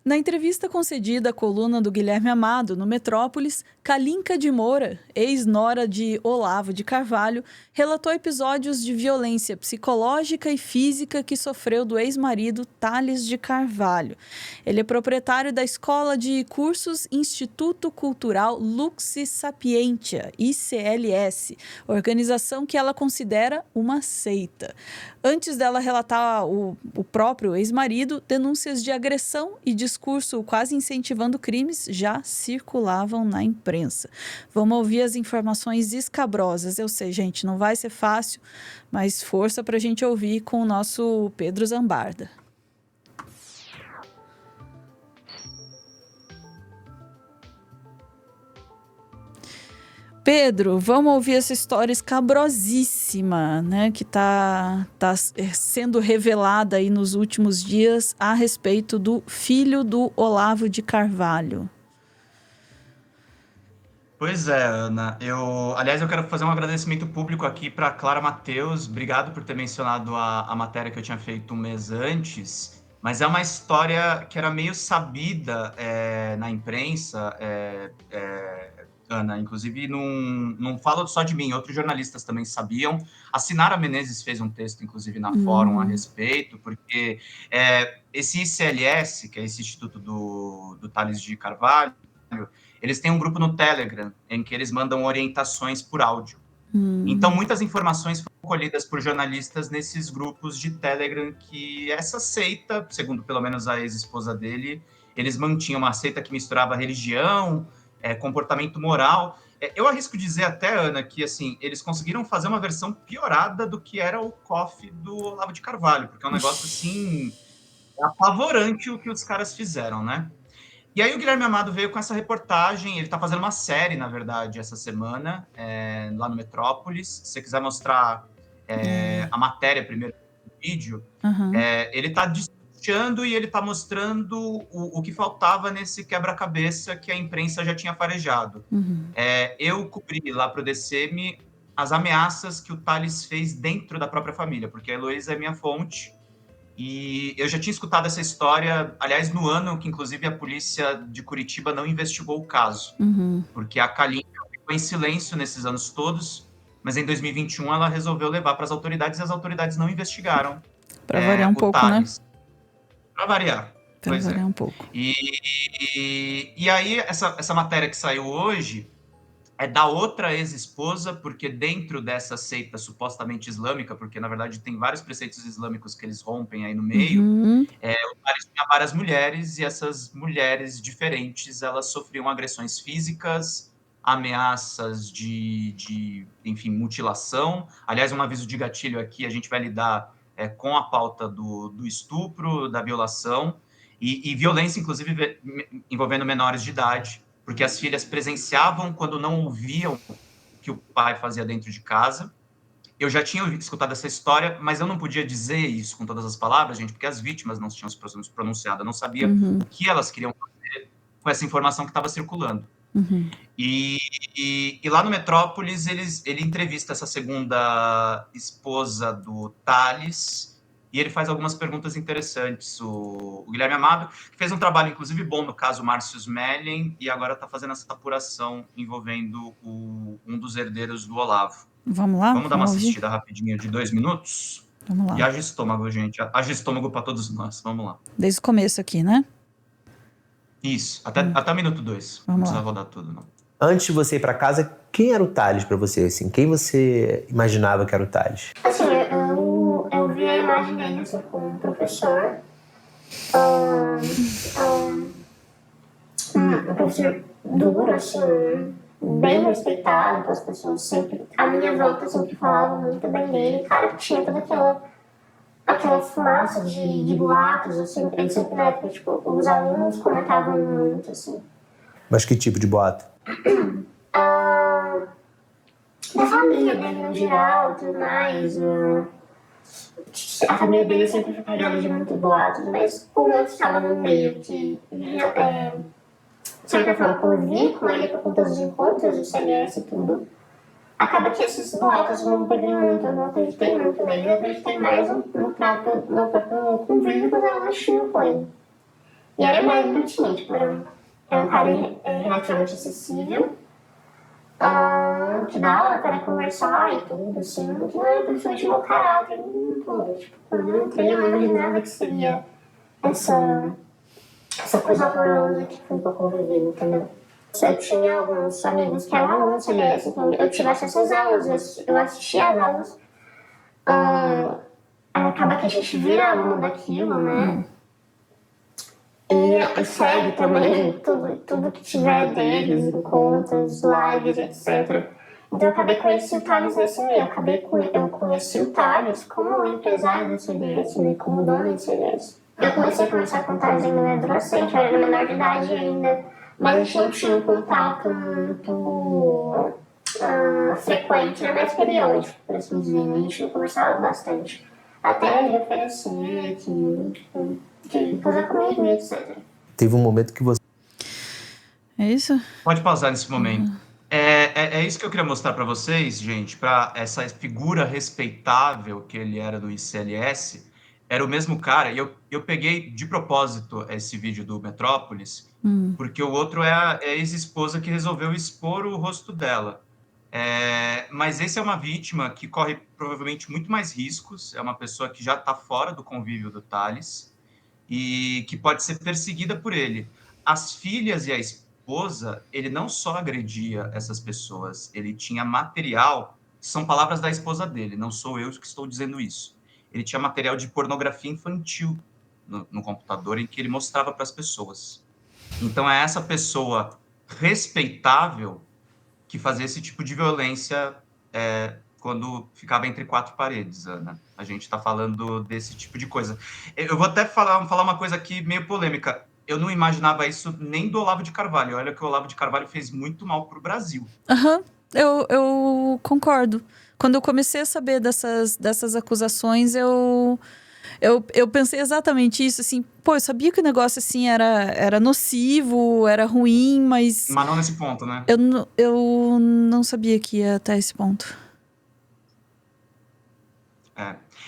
Na entrevista concedida à coluna do Guilherme Amado, no Metrópolis, Kalinka de Moura, ex-nora de Olavo de Carvalho, relatou episódios de violência psicológica e física que sofreu do ex-marido Thales de Carvalho. Ele é proprietário da escola de cursos Instituto Cultural Lux Sapientia, ICLS, organização que ela considera uma seita. Antes dela relatar o próprio ex-marido, denúncias de agressão e discurso quase incentivando crimes já circulavam na imprensa. Vamos ouvir as informações escabrosas. Eu sei, gente, não vai ser fácil, mas força para a gente ouvir com o nosso Pedro Zambarda. Pedro, vamos ouvir essa história escabrosíssima, né, que tá sendo revelada aí nos últimos dias a respeito do filho do Olavo de Carvalho. Pois é, Ana. Aliás, eu quero fazer um agradecimento público aqui para Clara Mateus. Obrigado por ter mencionado a matéria que eu tinha feito um mês antes. Mas é uma história que era meio sabida na imprensa, Ana. Inclusive, não falo só de mim, outros jornalistas também sabiam. A Sinara Menezes fez um texto, inclusive, na Fórum a respeito, porque esse ICLS, que é esse Instituto do Thales de Carvalho, eles têm um grupo no Telegram em que eles mandam orientações por áudio. Então, muitas informações foram colhidas por jornalistas nesses grupos de Telegram que essa seita, segundo pelo menos a ex-esposa dele, eles mantinham uma seita que misturava religião, comportamento moral. Eu arrisco dizer até, Ana, que assim, eles conseguiram fazer uma versão piorada do que era o COF do Olavo de Carvalho, porque é um negócio assim apavorante o que os caras fizeram, né? E aí o Guilherme Amado veio com essa reportagem, ele está fazendo uma série, na verdade, essa semana, lá no Metrópolis. Se você quiser mostrar a matéria primeiro no vídeo, ele está destrinchando e ele está mostrando o que faltava nesse quebra-cabeça que a imprensa já tinha farejado. Eu cobri lá para o DCM as ameaças que o Thales fez dentro da própria família, porque a Heloísa é minha fonte. E eu já tinha escutado essa história, aliás, no ano que, inclusive, a polícia de Curitiba não investigou o caso. Porque a Kalinka ficou em silêncio nesses anos todos, mas em 2021 ela resolveu levar para as autoridades e as autoridades não investigaram Para variar um pouco, Thales. né? Para variar. Para variar um pouco. E aí, essa matéria que saiu hoje é da outra ex-esposa, porque dentro dessa seita supostamente islâmica, porque na verdade tem vários preceitos islâmicos que eles rompem aí no meio, o Thales tinha várias mulheres, e essas mulheres diferentes, elas sofriam agressões físicas, ameaças enfim, mutilação. Aliás, um aviso de gatilho aqui, a gente vai lidar com a pauta do estupro, da violação, e violência, inclusive, envolvendo menores de idade, porque as filhas presenciavam quando não ouviam o que o pai fazia dentro de casa. Eu já tinha escutado essa história, mas eu não podia dizer isso com todas as palavras, gente, porque as vítimas não tinham se pronunciado, eu não sabia o que elas queriam fazer com essa informação que estava circulando. E lá no Metrópolis, ele entrevista essa segunda esposa do Thales, e ele faz algumas perguntas interessantes. O Guilherme Amado, que fez um trabalho, inclusive, bom no caso Márcio Smelling, e agora está fazendo essa apuração envolvendo um dos herdeiros do Olavo. Vamos lá? Vamos dar uma assistida rapidinho de 2 minutos? Vamos lá. E haja estômago, gente. Haja estômago para todos nós. Vamos lá. Desde o começo aqui, né? Isso. Até o minuto 2. Não precisa rodar tudo, não. Antes de você ir para casa, quem era o Thales para você? Assim, quem você imaginava que era o Thales? Assim, eu vi a imagem dele assim, como um professor. Um professor duro, assim, bem respeitado pelas pessoas sempre. A minha volta sempre falava muito bem dele. Cara, que tinha toda aquela fumaça de boatos, assim. Ele sempre, na época, tipo, os alunos comentavam muito, assim. Mas que tipo de boato? Da família dele no geral e tudo mais. A família dele sempre foi carregada de muito boatos, mas como eu estava no meio que, de certa forma, convivi com ele por conta dos encontros do CLS e tudo, acaba que esses boatos não peguei muito, eu não acreditei muito nele, eu acreditei mais no próprio convívio quando eu lanchinho com ele. E era mais bonitinho, tipo, era um cara relativamente acessível, que dá aula para conversar e tudo, assim, que não era principalmente meu caráter, tudo. Tipo, quando eu entrei, eu não imaginava que seria essa coisa horrorosa que foi que eu convivi, entendeu? Eu tinha alguns amigos que eram alunos CLS, então eu tive acesso às aulas, eu assistia às aulas. Acaba que a gente vira aluno daquilo, né? E segue também tudo que tiver deles, em contas, lives, etc. Então eu acabei conhecendo o Thales nesse meio. Eu conheci o Thales como empresário do CDS, né? Como dono do CDS. Eu comecei a conversar com o Thales ainda na adolescente, eu era menor de idade ainda, mas a gente tinha um contato muito frequente, né? Mais periódico, por assim dizer, né? A gente conversava bastante. Até ele oferecer de casar comigo, etc. Teve um momento que você... É isso? Pode pausar nesse momento. É isso que eu queria mostrar para vocês, gente, para essa figura respeitável que ele era do ICLS, era o mesmo cara, e eu peguei de propósito esse vídeo do Metrópolis, porque o outro é a ex-esposa que resolveu expor o rosto dela. Mas esse é uma vítima que corre provavelmente muito mais riscos, é uma pessoa que já está fora do convívio do Thales e que pode ser perseguida por ele. As filhas e a esposa, ele não só agredia essas pessoas, ele tinha material, são palavras da esposa dele, não sou eu que estou dizendo isso. Ele tinha material de pornografia infantil no computador em que ele mostrava para as pessoas. Então é essa pessoa respeitável que fazia esse tipo de violência quando ficava entre quatro paredes, Ana. A gente está falando desse tipo de coisa. Eu vou até falar uma coisa aqui meio polêmica. Eu não imaginava isso nem do Olavo de Carvalho. Olha que o Olavo de Carvalho fez muito mal para o Brasil. Aham, eu concordo. Quando eu comecei a saber dessas acusações, eu pensei exatamente isso, assim, pô, eu sabia que o negócio, assim, era nocivo, era ruim, mas Mas não nesse ponto, né? eu não sabia que ia até esse ponto.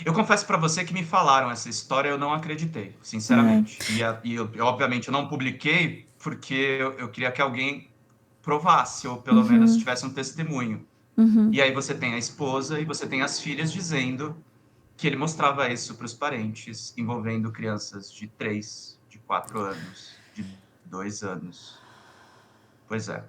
Eu confesso para você que me falaram essa história, eu não acreditei, sinceramente. E eu, obviamente, eu não publiquei porque eu queria que alguém provasse, ou pelo menos tivesse um testemunho. E aí você tem a esposa e você tem as filhas dizendo que ele mostrava isso para os parentes, envolvendo crianças de 3, de 4 anos, de 2 anos. Pois é.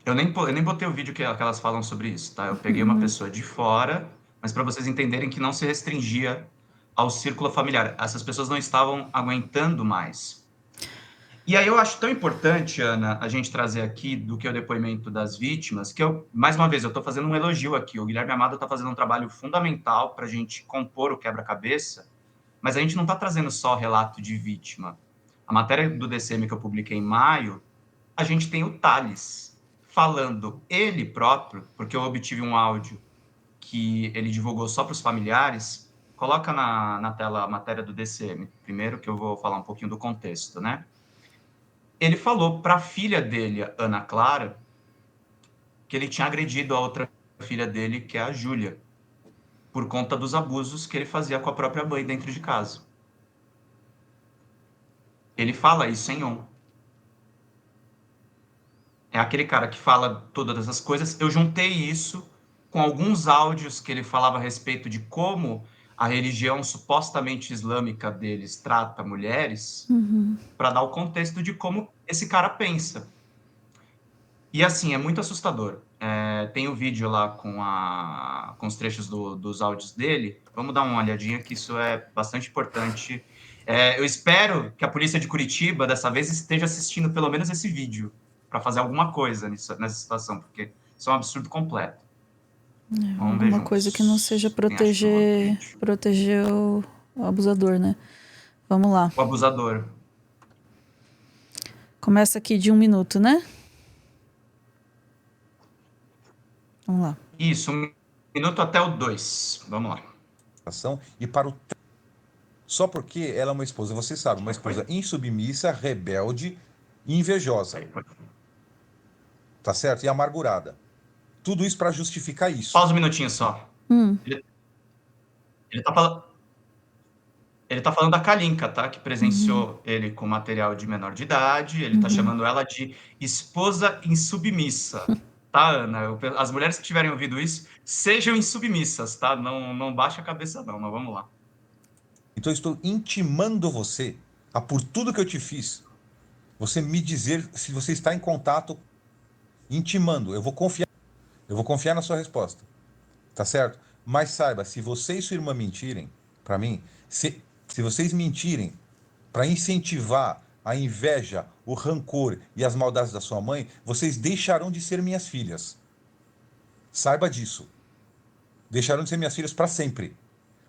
Eu nem botei o vídeo que elas falam sobre isso, tá? Eu peguei uma pessoa de fora, mas para vocês entenderem que não se restringia ao círculo familiar. Essas pessoas não estavam aguentando mais. E aí eu acho tão importante, Ana, a gente trazer aqui do que é o depoimento das vítimas, que mais uma vez, eu estou fazendo um elogio aqui. O Guilherme Amado está fazendo um trabalho fundamental para a gente compor o quebra-cabeça, mas a gente não está trazendo só relato de vítima. A matéria do DCM que eu publiquei em maio, a gente tem o Thales falando ele próprio, porque eu obtive um áudio que ele divulgou só para os familiares. Coloca na tela a matéria do DCM, primeiro, que eu vou falar um pouquinho do contexto, né? Ele falou para a filha dele, Ana Clara, que ele tinha agredido a outra filha dele, que é a Júlia, por conta dos abusos que ele fazia com a própria mãe dentro de casa. Ele fala isso em on. É aquele cara que fala todas essas coisas. Eu juntei isso com alguns áudios que ele falava a respeito de como a religião supostamente islâmica deles trata mulheres, para dar o contexto de como esse cara pensa. E assim, é muito assustador. Tem o vídeo lá com os trechos dos áudios dele. Vamos dar uma olhadinha, que isso é bastante importante. Eu espero que a polícia de Curitiba, dessa vez, esteja assistindo pelo menos esse vídeo, para fazer alguma coisa nessa situação, porque isso é um absurdo completo. Vamos ver Alguma juntos. coisa que não seja Quem acha que não é um vídeo? proteger o abusador, né? Vamos lá. O abusador. Começa aqui de 1 minuto, né? Vamos lá. Isso, 1 minuto até o 2. Vamos lá. E para o... Só porque ela é uma esposa, você sabe, uma esposa insubmissa, rebelde e invejosa. Tá certo? E amargurada. Tudo isso para justificar isso. Pausa um minutinho só. Ele tá falando... Ele tá falando da Kalinka, tá? Que Uhum. presenciou ele com material de menor de idade. Ele tá chamando ela de esposa insubmissa. Tá, Ana? As mulheres que tiverem ouvido isso, sejam insubmissas, tá? Não baixa a cabeça, não. Mas vamos lá. Então eu estou intimando você a, por tudo que eu te fiz, você me dizer se você está em contato, intimando. Eu vou confiar na sua resposta. Tá certo? Mas saiba, se você e sua irmã mentirem para mim, se vocês mentirem para incentivar a inveja, o rancor e as maldades da sua mãe, vocês deixarão de ser minhas filhas. Saiba disso. Deixarão de ser minhas filhas para sempre.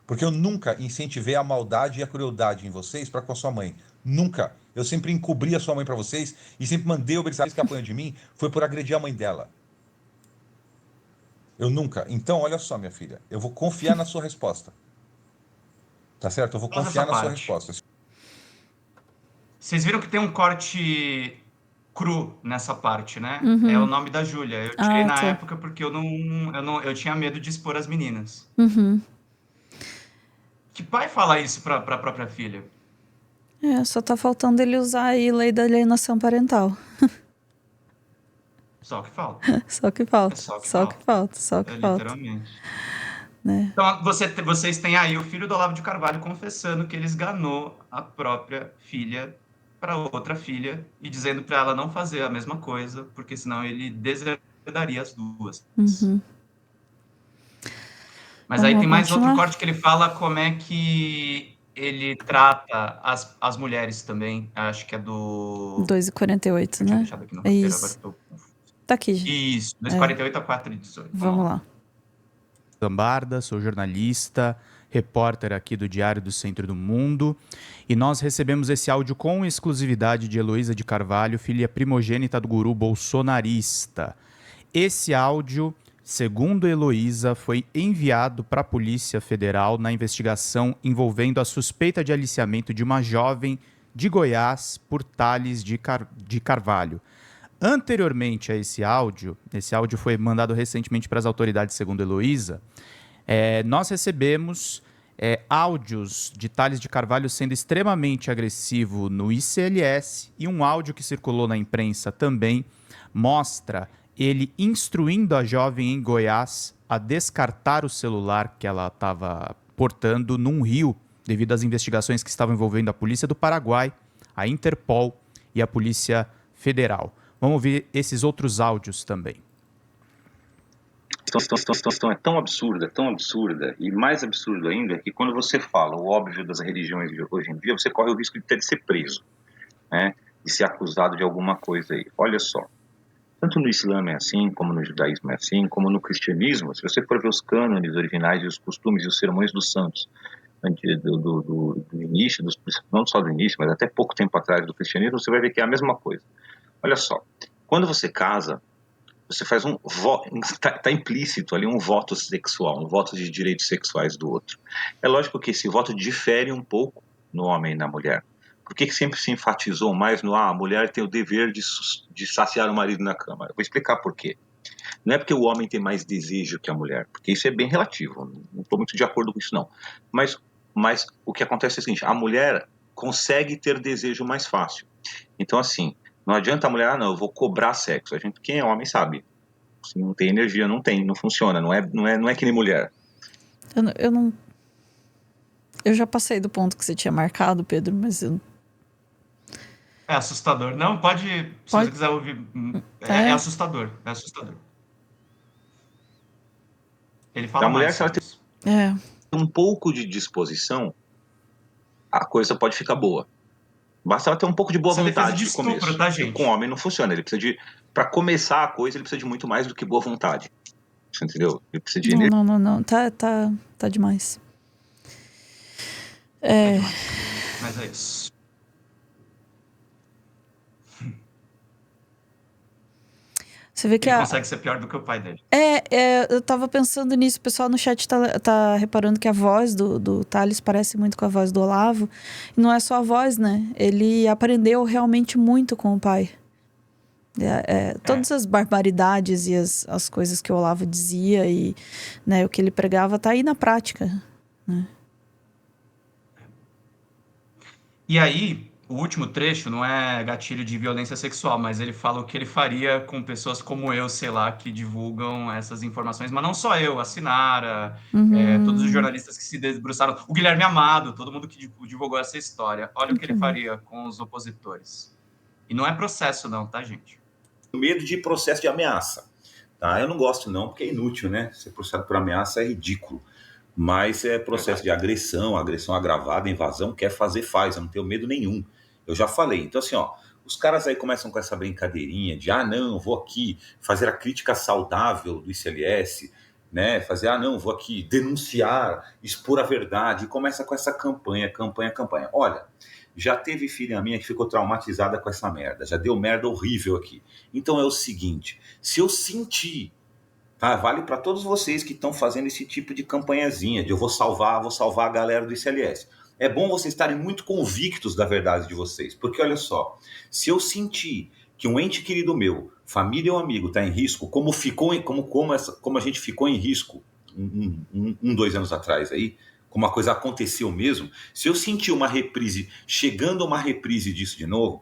Porque eu nunca incentivei a maldade e a crueldade em vocês para com a sua mãe. Nunca. Eu sempre encobri a sua mãe para vocês e sempre mandei obrigações que apanham de mim foi por agredir a mãe dela. Eu nunca. Então, olha só, minha filha. Eu vou confiar na sua resposta. Tá certo? Eu vou Vamos confiar essa na sua parte. resposta. Vocês viram que tem um corte cru nessa parte, né? Uhum. É o nome da Júlia. Eu tirei na tá. época porque eu tinha medo de expor as meninas. Uhum. Que pai fala isso pra própria filha? Só tá faltando ele usar aí lei da alienação parental. Só que falta. Só que falta. É só que Só que falta. Só que falta. Literalmente. Né? Então, vocês têm aí o filho do Olavo de Carvalho confessando que ele esganou a própria filha para outra filha e dizendo para ela não fazer a mesma coisa, porque senão ele deserdaria as duas. Uhum. Mas aí Vamos tem mais continuar? outro corte que ele fala como é que ele trata as mulheres também. Acho que é do... 2h48, Eu tinha né? deixado aqui no É roteiro, isso. agora tô confuso. Tá aqui, gente. Isso, 2h48 a 4h18. Vamos lá. Zambarda, sou jornalista, repórter aqui do Diário do Centro do Mundo, e nós recebemos esse áudio com exclusividade de Heloísa de Carvalho, filha primogênita do guru bolsonarista. Esse áudio, segundo Heloísa, foi enviado para a Polícia Federal na investigação envolvendo a suspeita de aliciamento de uma jovem de Goiás por Tales de Carvalho. Anteriormente a esse áudio foi mandado recentemente para as autoridades, segundo Heloísa, nós recebemos áudios de Tales de Carvalho sendo extremamente agressivo no ICLS, e um áudio que circulou na imprensa também mostra ele instruindo a jovem em Goiás a descartar o celular que ela estava portando num rio, devido às investigações que estavam envolvendo a Polícia do Paraguai, a Interpol e a Polícia Federal. Vamos ouvir esses outros áudios também. A situação é tão absurda, e mais absurdo ainda é que quando você fala o óbvio das religiões de hoje em dia, você corre o risco de ter de ser preso, né? De ser acusado de alguma coisa aí. Olha só, tanto no Islã é assim, como no judaísmo é assim, como no cristianismo, se você for ver os cânones originais e os costumes e os sermões dos santos, do início, não só do início, mas até pouco tempo atrás do cristianismo, você vai ver que é a mesma coisa. Olha só, quando você casa, você faz um voto, está implícito ali um voto sexual, um voto de direitos sexuais do outro. É lógico que esse voto difere um pouco no homem e na mulher. Por que sempre se enfatizou mais no a mulher tem o dever de saciar o marido na cama? Eu vou explicar por quê. Não é porque o homem tem mais desejo que a mulher, porque isso é bem relativo, não estou muito de acordo com isso não. Mas o que acontece é o seguinte, a mulher consegue ter desejo mais fácil. Então assim, não adianta a mulher, não, eu vou cobrar sexo. Quem é homem sabe. Se não tem energia, não funciona. Não é que nem mulher. Eu já passei do ponto que você tinha marcado, Pedro, mas eu... É assustador. Não, pode... Se você quiser ouvir... É assustador. É assustador. Ele fala a mulher, mais se ela tem um pouco de disposição, a coisa pode ficar boa. Basta ela ter um pouco de boa vontade de estupro, começo. tá, gente? Com o homem não funciona. Ele precisa para começar a coisa, ele precisa de muito mais do que boa vontade. Você entendeu? Ele precisa de energia. Não. Tá demais. Mas é isso. Você vê que ele consegue ser pior do que o pai dele. Eu tava pensando nisso. O pessoal no chat tá reparando que a voz do Tales parece muito com a voz do Olavo. E não é só a voz, né? Ele aprendeu realmente muito com o pai. Todas as barbaridades e as coisas que o Olavo dizia e, né, o que ele pregava tá aí na prática, né? E aí, o último trecho não é gatilho de violência sexual, mas ele fala o que ele faria com pessoas como eu, sei lá, que divulgam essas informações. Mas não só eu, a Sinara, todos os jornalistas que se debruçaram, o Guilherme Amado, todo mundo que divulgou essa história. Olha o que ele faria com os opositores. E não é processo não, tá, gente? Medo de processo de ameaça. Tá? Eu não gosto não, porque é inútil, né? Ser processado por ameaça é ridículo. Mas é processo de agressão agravada, invasão, quer fazer, faz. Eu não tenho medo nenhum. Eu já falei. Então, assim, ó, os caras aí começam com essa brincadeirinha de, não, vou aqui fazer a crítica saudável do ICLS, né? Fazer, não, vou aqui denunciar, expor a verdade. E começa com essa campanha. Olha, já teve filha minha que ficou traumatizada com essa merda. Já deu merda horrível aqui. Então é o seguinte, se eu sentir, tá? Vale para todos vocês que estão fazendo esse tipo de campanhazinha, de eu vou salvar a galera do ICLS. É bom vocês estarem muito convictos da verdade de vocês, porque olha só, se eu sentir que um ente querido meu, família ou amigo, está em risco, como a gente ficou em risco 2 anos atrás aí, como a coisa aconteceu mesmo, se eu sentir chegando a uma reprise disso de novo,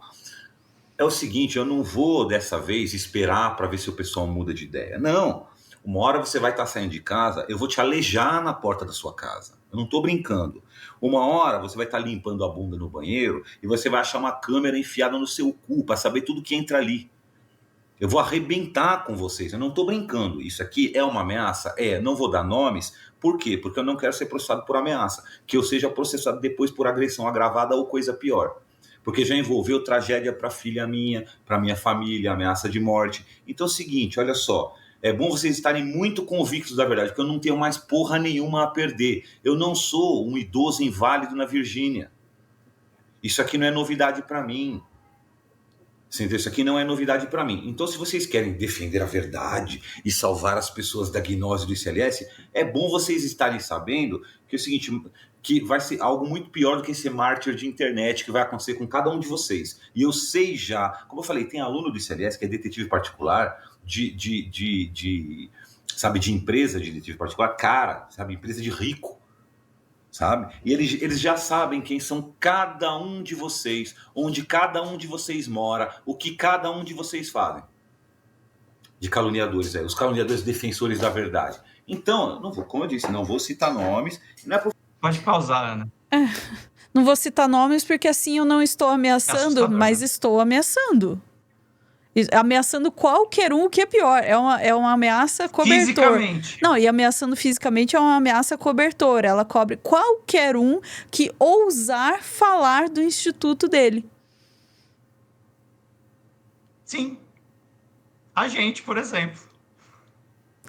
é o seguinte, eu não vou dessa vez esperar para ver se o pessoal muda de ideia. Não, uma hora você vai estar saindo de casa, eu vou te alejar na porta da sua casa. Eu não estou brincando. Uma hora você vai estar limpando a bunda no banheiro e você vai achar uma câmera enfiada no seu cu para saber tudo que entra ali. Eu vou arrebentar com vocês, eu não estou brincando. Isso aqui é uma ameaça? Não vou dar nomes. Por quê? Porque eu não quero ser processado por ameaça. Que eu seja processado depois por agressão agravada ou coisa pior. Porque já envolveu tragédia para filha minha, para minha família, ameaça de morte. Então é o seguinte, olha só. É bom vocês estarem muito convictos da verdade, porque eu não tenho mais porra nenhuma a perder. Eu não sou um idoso inválido na Virgínia. Isso aqui não é novidade para mim. Isso aqui não é novidade para mim. Então, se vocês querem defender a verdade e salvar as pessoas da gnose do ICLS, é bom vocês estarem sabendo que é o seguinte, que vai ser algo muito pior do que ser mártir de internet, que vai acontecer com cada um de vocês. E eu sei já, como eu falei, tem aluno do ICLS que é detetive particular, de empresa de detetive particular, empresa de rico. Sabe? E eles já sabem quem são cada um de vocês, onde cada um de vocês mora, o que cada um de vocês fazem. De caluniadores, os caluniadores defensores da verdade. Então, não vou, como eu disse, não vou citar nomes. Não é por... Pode pausar, Ana. Não vou citar nomes porque assim eu não estou ameaçando, mas estou ameaçando. Ameaçando qualquer um, o que é pior. É uma ameaça cobertor. Fisicamente. Não, e ameaçando fisicamente é uma ameaça cobertor. Ela cobre qualquer um que ousar falar do instituto dele. Sim. A gente, por exemplo.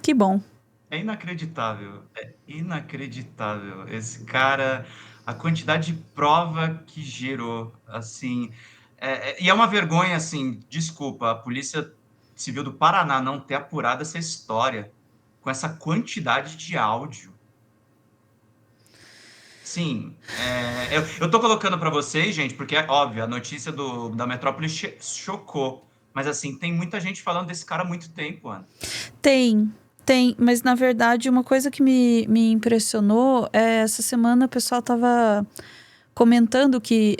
Que bom. É inacreditável. É inacreditável. Esse cara, a quantidade de prova que gerou, assim... E é uma vergonha, assim, desculpa, a Polícia Civil do Paraná não ter apurado essa história com essa quantidade de áudio. Sim, eu tô colocando para vocês, gente, porque é óbvio, a notícia da Metrópole chocou. Mas, assim, tem muita gente falando desse cara há muito tempo, Ana. Tem, mas na verdade uma coisa que me impressionou é essa semana o pessoal tava comentando que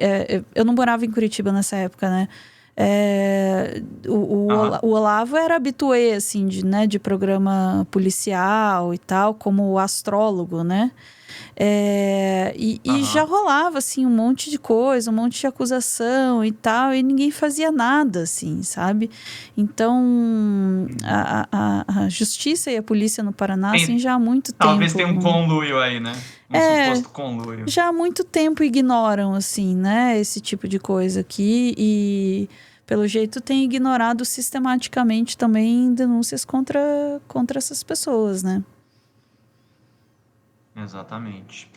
eu não morava em Curitiba nessa época, né? O Olavo era habituê, assim, de programa policial e tal, como astrólogo, né? E já rolava, assim, um monte de coisa, um monte de acusação e tal, e ninguém fazia nada, assim, sabe? Então, a justiça e a polícia no Paraná, assim, já há muito tempo... Talvez tenha um conluio aí, né? Suposto conluio. Já há muito tempo ignoram, assim, né? Esse tipo de coisa aqui e... Pelo jeito, tem ignorado sistematicamente também denúncias contra essas pessoas, né? Exatamente.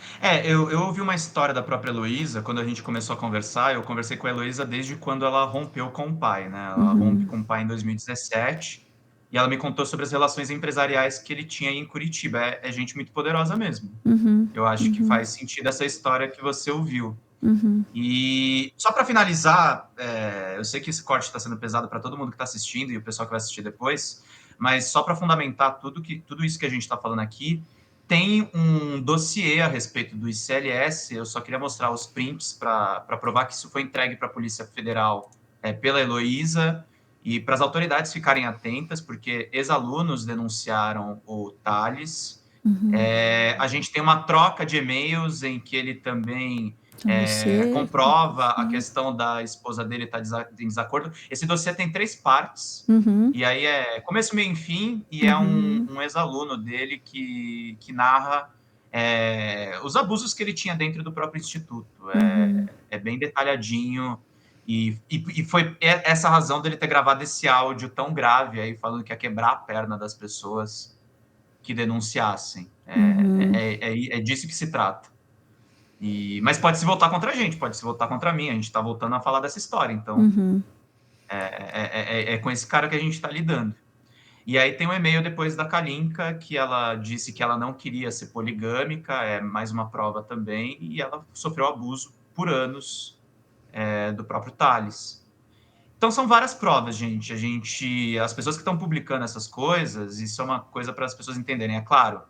Eu ouvi uma história da própria Heloísa, quando a gente começou a conversar, eu conversei com a Heloísa desde quando ela rompeu com o pai, né? Ela rompe com o pai em 2017, e ela me contou sobre as relações empresariais que ele tinha aí em Curitiba. É gente muito poderosa mesmo. Eu acho que faz sentido essa história que você ouviu. E só para finalizar, eu sei que esse corte está sendo pesado para todo mundo que está assistindo e o pessoal que vai assistir depois, mas só para fundamentar tudo isso que a gente está falando aqui, tem um dossiê a respeito do ICLS, eu só queria mostrar os prints para provar que isso foi entregue para a Polícia Federal pela Heloísa, e para as autoridades ficarem atentas, porque ex-alunos denunciaram o Thales. A gente tem uma troca de e-mails em que ele também comprova a questão da esposa dele estar em desacordo. Esse dossiê tem 3 partes, e aí é começo, meio e fim, e é um ex-aluno dele que narra os abusos que ele tinha dentro do próprio instituto. É bem detalhadinho, e foi essa razão dele ter gravado esse áudio tão grave aí, falando que ia quebrar a perna das pessoas que denunciassem. É disso que se trata. Mas pode se voltar contra a gente, pode se voltar contra mim. A gente está voltando a falar dessa história. Então, é com esse cara que a gente está lidando. E aí tem um e-mail depois da Kalinka, que ela disse que ela não queria ser poligâmica, é mais uma prova também, e ela sofreu abuso por anos do próprio Thales. Então são várias provas, gente. As pessoas que estão publicando essas coisas, isso é uma coisa para as pessoas entenderem. É claro,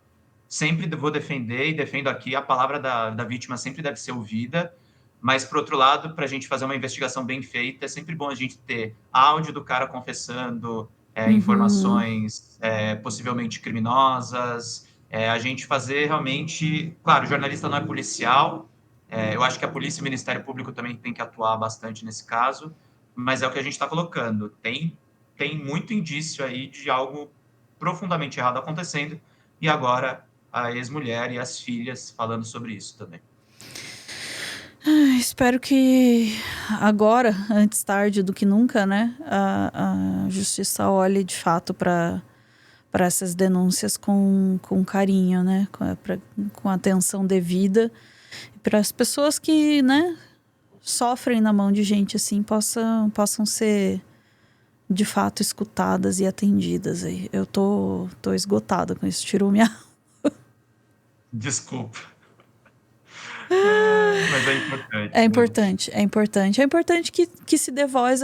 sempre vou defender e defendo aqui, a palavra da vítima sempre deve ser ouvida, mas, por outro lado, para a gente fazer uma investigação bem feita, é sempre bom a gente ter áudio do cara confessando informações possivelmente criminosas, a gente fazer realmente... Claro, o jornalista não é policial, eu acho que a polícia e o Ministério Público também tem que atuar bastante nesse caso, mas é o que a gente está colocando. Tem muito indício aí de algo profundamente errado acontecendo, e agora a ex-mulher e as filhas falando sobre isso também. Espero que agora, antes tarde do que nunca, né, a justiça olhe de fato para essas denúncias com carinho, né, com atenção devida, para as pessoas que, né, sofrem na mão de gente assim possam ser de fato escutadas e atendidas. Aí eu tô esgotada com isso, tirou minha... Desculpa. Mas é importante. É importante que se dê voz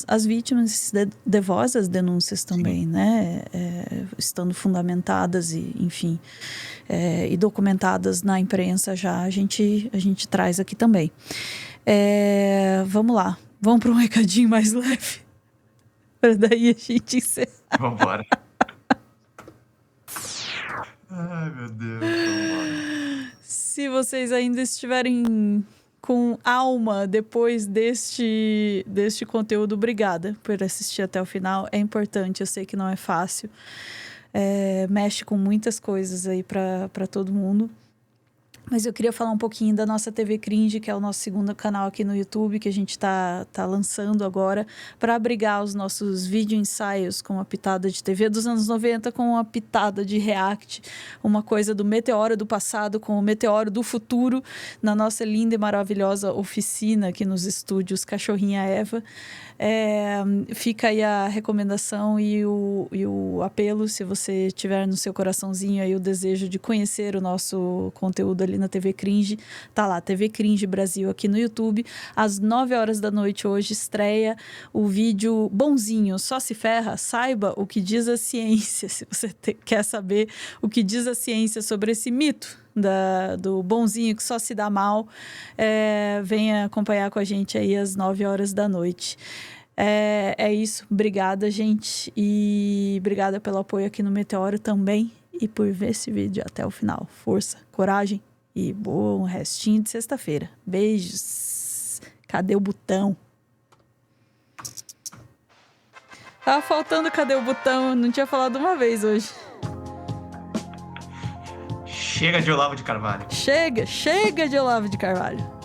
às vítimas, se dê voz às denúncias também, sim, né? Estando fundamentadas e, enfim, e documentadas na imprensa já, a gente traz aqui também. Vamos lá. Vamos para um recadinho mais leve. Para daí a gente encerrar. Vamos embora. Ai, meu Deus, vamos embora. Se vocês ainda estiverem com alma depois deste conteúdo, obrigada por assistir até o final. É importante, eu sei que não é fácil. Mexe com muitas coisas aí para todo mundo. Mas eu queria falar um pouquinho da nossa TV Cringe, que é o nosso segundo canal aqui no YouTube, que a gente tá lançando agora, para abrigar os nossos vídeo-ensaios com uma pitada de TV dos anos 90, com uma pitada de react, uma coisa do meteoro do passado com o meteoro do futuro, na nossa linda e maravilhosa oficina aqui nos estúdios Cachorrinha Eva. Fica aí a recomendação e o apelo, se você tiver no seu coraçãozinho aí o desejo de conhecer o nosso conteúdo ali na TV Cringe, tá lá, TV Cringe Brasil aqui no YouTube. Às 9h da noite hoje estreia o vídeo Bonzinho, só se ferra, saiba o que diz a ciência. Se você quer saber o que diz a ciência sobre esse mito do bonzinho que só se dá mal, venha acompanhar com a gente aí às 9h da noite. É isso, obrigada, gente, e obrigada pelo apoio aqui no Meteoro também, e por ver esse vídeo até o final. Força, coragem e bom restinho de sexta-feira. Beijos. Cadê o botão? Tava faltando cadê o botão, não tinha falado uma vez hoje. Chega de Olavo de Carvalho. Chega de Olavo de Carvalho.